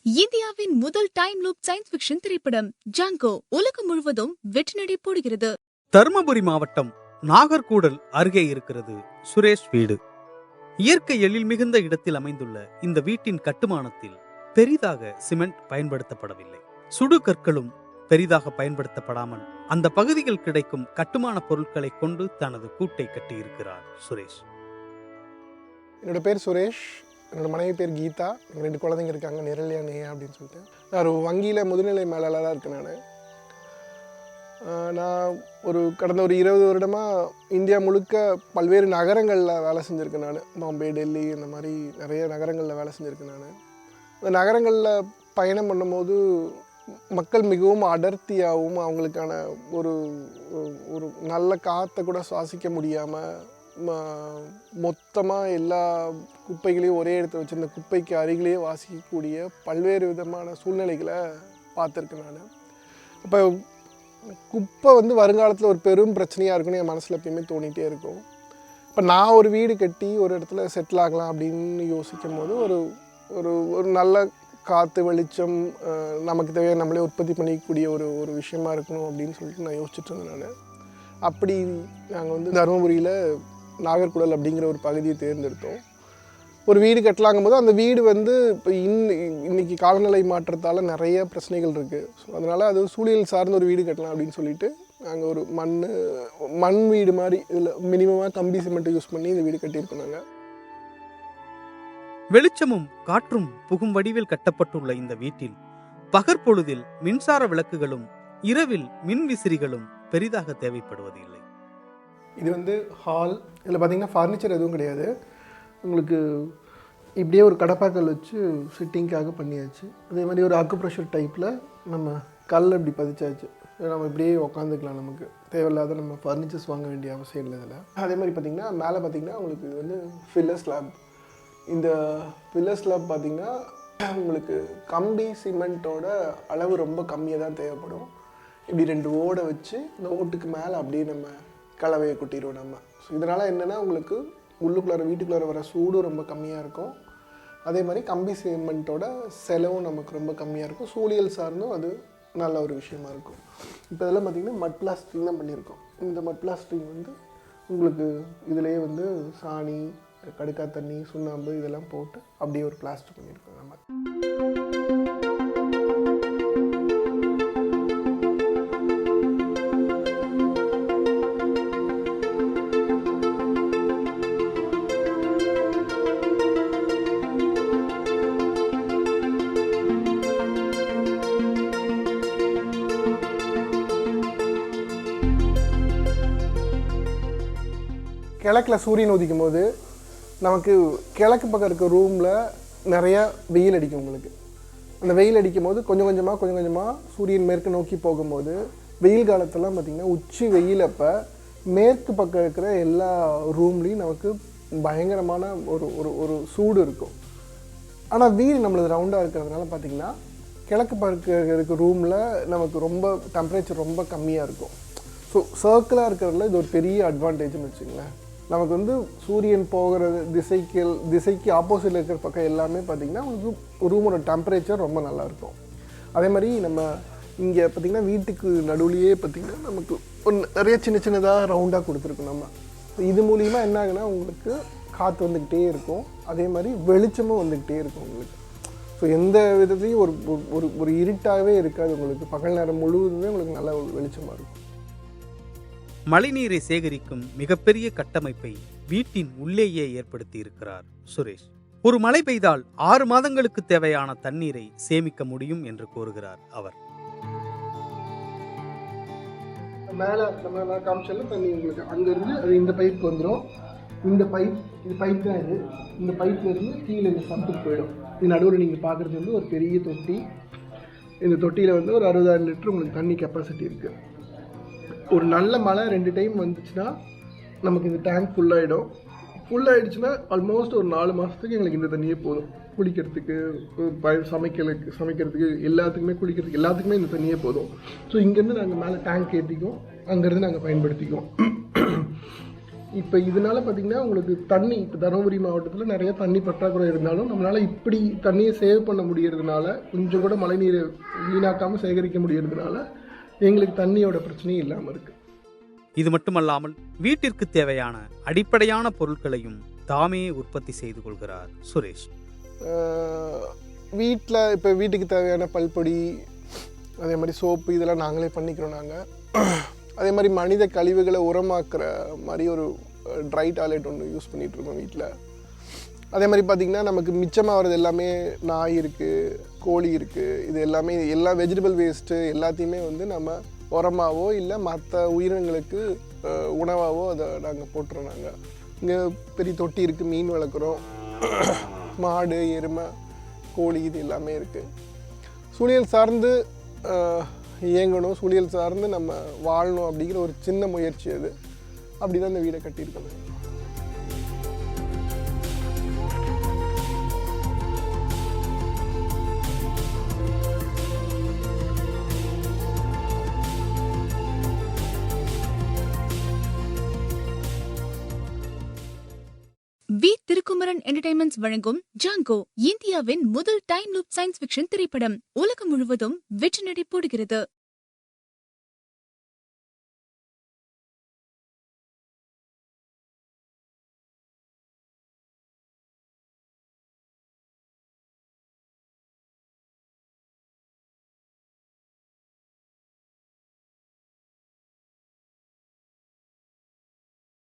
இந்தியாவின் முதல் time loop science fiction திரைப்படம் ஜாங்கோ உலகம் முழுவதும் வெற்றி நடை போடுகிறது. தர்மபுரி மாவட்டம் நாகர்கூடல் அருகே இருக்கிறது சுரேஷ் வீடு. இயற்கை எழில் மிகுந்த இடத்தில் அமைந்துள்ள இந்த வீட்டின் கட்டுமானத்தில் பெரிதாக சிமெண்ட் பயன்படுத்தப்படவில்லை. சுடு கற்களும் பெரிதாக பயன்படுத்தப்படாமல் அந்த பகுதியில் கிடைக்கும் கட்டுமான பொருட்களை கொண்டு தனது கூட்டை கட்டியிருக்கிறார் சுரேஷ். என்னோட பேர் சுரேஷ், என்னோட மனைவி பேர் கீதா. எங்கள் 2 குழந்தைங்க இருக்காங்க, நிரல்யா நேயா அப்படின்னு சொல்லிட்டு. நான் ஒரு வங்கியில் முதுநிலை மேலாளராக இருக்கேன். நான் கடந்த ஒரு 20 வருடமாக இந்தியா முழுக்க பல்வேறு நகரங்களில் வேலை செஞ்சுருக்கேன். நான் பாம்பே, டெல்லி இந்த மாதிரி நிறைய நகரங்களில் வேலை செஞ்சுருக்கேன். அந்த நகரங்களில் பயணம் பண்ணும்போது மக்கள் மிகவும் அடர்த்தியாகவும் அவங்களுக்கான ஒரு ஒரு நல்ல காற்றை கூட சுவாசிக்க முடியாமல் மொத்தமாக எல்லா குப்பைகளையும் ஒரே இடத்துல வச்சு அந்த குப்பைக்கு அருகிலேயே வாசிக்கக்கூடிய பல்வேறு விதமான சூழ்நிலைகளை பார்த்துருக்கேன். நான் அப்போ குப்பை வருங்காலத்தில் ஒரு பெரும் பிரச்சனையாக இருக்குன்னு என் மனசில் எப்பயுமே தோணிகிட்டே இருக்கும். இப்போ நான் ஒரு வீடு கட்டி ஒரு இடத்துல செட்டில் ஆகலாம் அப்படின்னு யோசிக்கும் போது ஒரு ஒரு ஒரு நல்ல காற்று வெளிச்சம் நமக்கு தேவையான நம்மளே உற்பத்தி பண்ணிக்கக்கூடிய ஒரு விஷயமா இருக்கணும் அப்படின்னு சொல்லிட்டு நான் யோசிச்சுட்டு இருந்தேன். நான் அப்படி நாங்கள் தருமபுரியில் நாகர்கூடல் அப்படிங்கிற ஒரு பகுதியை தேர்ந்தெடுத்தோம். ஒரு வீடு கட்டலாங்கும் போது அந்த வீடு இப்போ இன்னைக்கு காலநிலை மாற்றத்தால் நிறைய பிரச்சனைகள் இருக்குது. ஸோ அதனால் அது சூழல் சார்ந்த ஒரு வீடு கட்டலாம் அப்படின்னு சொல்லிட்டு நாங்கள் ஒரு மண் வீடு மாதிரி இதில் மினிமமாக கம்பி சிமெண்ட்டை யூஸ் பண்ணி இந்த வீடு கட்டியிருக்கோம். நாங்கள் வெளிச்சமும் காற்றும் புகும் வடிவில் கட்டப்பட்டுள்ள இந்த வீட்டில் பகற்பொழுதில் மின்சார விளக்குகளும் இரவில் மின் விசிறிகளும் பெரிதாக தேவைப்படுவதில்லை. இது ஹால். இதில் பார்த்திங்கன்னா ஃபர்னிச்சர் எதுவும் கிடையாது. உங்களுக்கு இப்படியே ஒரு கடப்பாக்கல் வச்சு சிட்டிங்காக பண்ணியாச்சு. அதே மாதிரி ஒரு அக்குப்ரெஷர் டைப்பில் நம்ம கல் இப்படி பதிச்சாச்சு. நம்ம இப்படியே உட்காந்துக்கலாம். நமக்கு தேவையில்லாத நம்ம ஃபர்னிச்சர்ஸ் வாங்க வேண்டிய அவசியம் இல்லை இதில். அதே மாதிரி பார்த்திங்கன்னா மேலே பார்த்திங்கன்னா உங்களுக்கு இது ஃபில்லர் ஸ்லாப். இந்த ஃபில்லர் ஸ்லாப் பார்த்திங்கன்னா உங்களுக்கு கம்பி சிமெண்ட்டோட அளவு ரொம்ப கம்மியாக தான் தேவைப்படும். இப்படி 2 ஓடை வச்சு இந்த ஓட்டுக்கு மேலே அப்படியே நம்ம கலவையை கொட்டிடுவோம் நம்ம. ஸோ இதனால் என்னென்னா உங்களுக்கு வீட்டுக்குள்ளார வர சூடும் ரொம்ப கம்மியாக இருக்கும். அதே மாதிரி கம்பி சிமெண்ட்டோட செலவும் நமக்கு ரொம்ப கம்மியாக இருக்கும். சூழியல் சார்ந்தும் அது நல்ல ஒரு விஷயமா இருக்கும். இப்போ இதெல்லாம் பார்த்திங்கன்னா மட் பிளாஸ்டிங் தான் பண்ணியிருக்கோம். இந்த மட் பிளாஸ்டிங் உங்களுக்கு இதிலேயே சாணி, கடுக்கா தண்ணி, சுண்ணாம்பு இதெல்லாம் போட்டு அப்படியே ஒரு பிளாஸ்டர் பண்ணியிருக்கோம் நம்ம. கிழக்கில் சூரியன் உதிக்கும் போது நமக்கு கிழக்கு பக்கம் இருக்க ரூமில் நிறையா வெயில் அடிக்கும். உங்களுக்கு அந்த வெயில் அடிக்கும் போது கொஞ்சம் கொஞ்சமாக சூரியன் மேற்கு நோக்கி போகும்போது வெயில் காலத்தெல்லாம் பார்த்திங்கன்னா உச்சி வெயில் அப்போ மேற்கு பக்கம் இருக்கிற எல்லா ரூம்லேயும் நமக்கு பயங்கரமான ஒரு ஒரு ஒரு சூடு இருக்கும். ஆனால் வீடு நம்மளது ரவுண்டாக இருக்கிறதுனால பார்த்திங்கன்னா கிழக்கு பக்கம் இருக்க ரூமில் நமக்கு ரொம்ப டெம்பரேச்சர் ரொம்ப கம்மியாக இருக்கும். ஸோ சர்க்கிளாக இருக்கிறதுல இது ஒரு பெரிய அட்வான்டேஜ்னு வச்சுங்களேன். நமக்கு சூரியன் போகிற திசைக்கு ஆப்போசிட்டில் இருக்கிற பக்கம் எல்லாமே பார்த்திங்கன்னா உங்களுக்கு ரூமோட டெம்பரேச்சர் ரொம்ப நல்லாயிருக்கும். அதே மாதிரி நம்ம இங்கே பார்த்திங்கன்னா வீட்டுக்கு நடுவுலையே பார்த்திங்கன்னா நமக்கு நிறைய சின்னதாக ரவுண்டாக கொடுத்துருக்கோம் நம்ம. இது மூலிமா என்ன ஆகுனா உங்களுக்கு காற்று வந்துக்கிட்டே இருக்கும். அதே மாதிரி வெளிச்சமும் வந்துக்கிட்டே இருக்கும் உங்களுக்கு. ஸோ எந்த விதத்துலையும் ஒரு ஒரு இருட்டாகவே இருக்காது. உங்களுக்கு பகல் நேரம் முழுவதுமே உங்களுக்கு நல்ல வெளிச்சமாக இருக்கும். மழைநீரை சேகரிக்கும் மிகப்பெரிய கட்டமைப்பை வீட்டின் உள்ளேயே ஏற்படுத்தி இருக்கிறார் சுரேஷ். ஒரு மழை பெய்தால் 6 மாதங்களுக்கு தேவையான தண்ணீரை சேமிக்க முடியும் என்று கூறுகிறார் அவர். மேலே நம்ம காமிச்சாலும் தண்ணி உங்களுக்கு அங்கேருந்து அது இந்த பைப் வந்துடும். இந்த பைப் தான் இது. இந்த பைப்லேருந்து கீழே இந்த சம்புக்கு போயிடும். இது நடுவில் நீங்கள் பார்க்குறது ஒரு பெரிய தொட்டி. இந்த தொட்டியில் ஒரு 60,000 லிட்டர் உங்களுக்கு தண்ணி கெப்பாசிட்டி இருக்குது. ஒரு நல்ல மழை 2 டைம் வந்துச்சுன்னா நமக்கு இந்த டேங்க் ஃபுல்லாகிடுச்சுன்னா ஆல்மோஸ்ட் ஒரு 4 மாதத்துக்கு எங்களுக்கு இந்த தண்ணியே போதும். குளிக்கிறதுக்கு, சமைக்கிறதுக்கு, எல்லாத்துக்குமே இந்த தண்ணியே போதும். ஸோ இங்கேருந்து நாங்கள் மேலே டேங்க் ஏற்றிக்குவோம், அங்கேருந்து நாங்கள் பயன்படுத்திக்குவோம். இப்போ இதனால பார்த்தீங்கன்னா உங்களுக்கு தண்ணி, இப்போ தருமபுரி மாவட்டத்தில் நிறைய தண்ணி பற்றாக்குறை இருந்தாலும் நம்மளால் இப்படி தண்ணியை சேவ் பண்ண முடியறதுனால, கொஞ்சம் கூட மழைநீரை வீணாக்காமல் சேகரிக்க முடியறதுனால எங்களுக்கு தண்ணியோட பிரச்சனையும் இல்லாமல் இருக்குது. இது மட்டுமல்லாமல் வீட்டிற்கு தேவையான அடிப்படையான பொருட்களையும் தாமே உற்பத்தி செய்து கொள்கிறார் சுரேஷ். வீட்டில் இப்போ வீட்டுக்கு தேவையான பல்பொடி, அதே மாதிரி சோப்பு இதெல்லாம் நாங்களே பண்ணிக்கிறோம். நாங்கள் அதே மாதிரி மனித கழிவுகளை உரமாக்குற மாதிரி ஒரு ட்ரை டாய்லெட் ஒன்று யூஸ் பண்ணிகிட்ருக்கோம் வீட்டில். அதே மாதிரி பார்த்திங்கன்னா நமக்கு மிச்சமாகிறது எல்லாமே நாய் இருக்குது, கோழி இருக்குது, இது எல்லாமே எல்லா வெஜிடபிள் வேஸ்ட்டு எல்லாத்தையுமே வந்து நம்ம உரமாவோ இல்லை மற்ற உயிரினங்களுக்கு உணவாகவோ அதை நாங்கள் போட்டுறோம். நாங்கள் இங்கே பெரிய தொட்டி இருக்குது, மீன் வளர்க்குறோம், மாடு, எருமை, கோழி இது எல்லாமே இருக்குது. சூழியல் சார்ந்து இயங்கணும், சூழியல் சார்ந்து நம்ம வாழணும் அப்படிங்கிற ஒரு சின்ன முயற்சி அது. அப்படி தான் இந்த வீடை கட்டியிருக்கோம். வி திருக்குமரன் என்டர்டைன்மெண்ட்ஸ் வழங்கும் ஜாங்கோ இந்தியாவின் முதல் டைம் லூப் சயின்ஸ் ஃபிக்ஷன் திரைப்படம் உலகம் முழுவதும் வெற்றி நடை போடுகிறது.